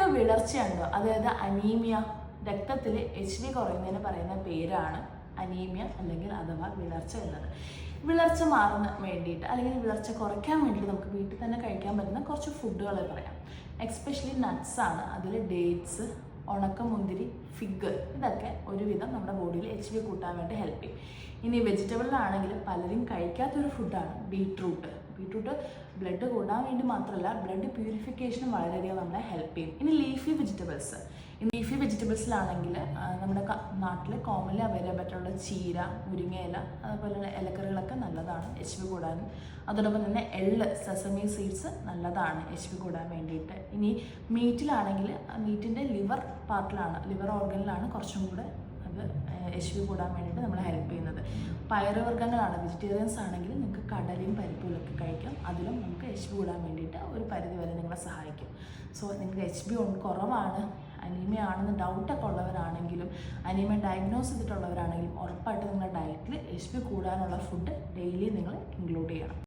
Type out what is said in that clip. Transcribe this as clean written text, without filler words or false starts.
പറയുന്ന വിളർച്ചയുണ്ടോ, അതായത് അനീമിയ, രക്തത്തിൽ HB കുറയുന്നതിന് പറയുന്ന പേരാണ് അനീമിയ അല്ലെങ്കിൽ അഥവാ വിളർച്ച എന്നത്. വിളർച്ച മാറാൻ വേണ്ടിയിട്ട് അല്ലെങ്കിൽ വിളർച്ച കുറയ്ക്കാൻ വേണ്ടിയിട്ട് നമുക്ക് വീട്ടിൽ തന്നെ കഴിക്കാൻ പറ്റുന്ന കുറച്ച് ഫുഡുകൾ പറയാം. എക്സ്പെഷ്യലി നട്ട്സാണ്. അതിൽ ഡേറ്റ്സ്, ഉണക്കമുന്തിരി, ഫിഗ്, ഇതൊക്കെ ഒരുവിധം നമ്മുടെ ബോഡിയിൽ HB കൂട്ടാൻ വേണ്ടി ഹെൽപ്പ് ചെയ്യും. ഇനി വെജിറ്റബിളിലാണെങ്കിൽ പലരും കഴിക്കാത്തൊരു ഫുഡാണ് ബീട്രൂട്ട്. ബീട്രൂട്ട് ബ്ലഡ് കൂടാൻ വേണ്ടി മാത്രമല്ല, ബ്ലഡ് പ്യൂരിഫിക്കേഷനും വളരെയധികം നമ്മളെ ഹെൽപ്പ് ചെയ്യും. ഇനി ലീഫി വെജിറ്റബിൾസ്. ഈ ലീഫി വെജിറ്റബിൾസിലാണെങ്കിൽ നമ്മുടെ നാട്ടിൽ കോമൺലി അവൈലബിൾ ആയിട്ടുള്ള ചീര, മുരിങ്ങയില, അതുപോലെ ഇലക്കറികളൊക്കെ നല്ലതാണ് HB കൂടാനും. അതോടൊപ്പം തന്നെ എള്ള്, സെസമി സീഡ്സ് നല്ലതാണ് HB കൂടാൻ വേണ്ടിയിട്ട്. ഇനി മീറ്റിലാണെങ്കിൽ മീറ്റിൻ്റെ ലിവർ ഓർഗനിലാണ് കുറച്ചും കൂടെ അത് HB കൂടാൻ വേണ്ടിയിട്ട് നമ്മളെ ഹെൽപ്പ് ചെയ്യുന്നത്. പയറുവർഗ്ഗങ്ങളാണ്, വെജിറ്റേറിയൻസ് ആണെങ്കിൽ നിങ്ങൾക്ക് കടലയും പരിപ്പുകളൊക്കെ കഴിക്കാം. അതിലും നമുക്ക് HB കൂടാൻ വേണ്ടിയിട്ട് ഒരു പരിധി വരെ നിങ്ങളെ സഹായിക്കും. സോ നിങ്ങൾക്ക് HB കുറവാണ്, അനീമിയ ആണെന്ന് ഡൗട്ടൊക്കെ ഉള്ളവരാണെങ്കിലും അനീമിയ ഡയഗ്നോസ് ചെയ്തിട്ടുള്ളവരാണെങ്കിലും ഉറപ്പായിട്ട് നിങ്ങളുടെ ഡയറ്റിൽ HB കൂടാനുള്ള ഫുഡ് ഡെയിലി നിങ്ങൾ ഇൻക്ലൂഡ് ചെയ്യണം.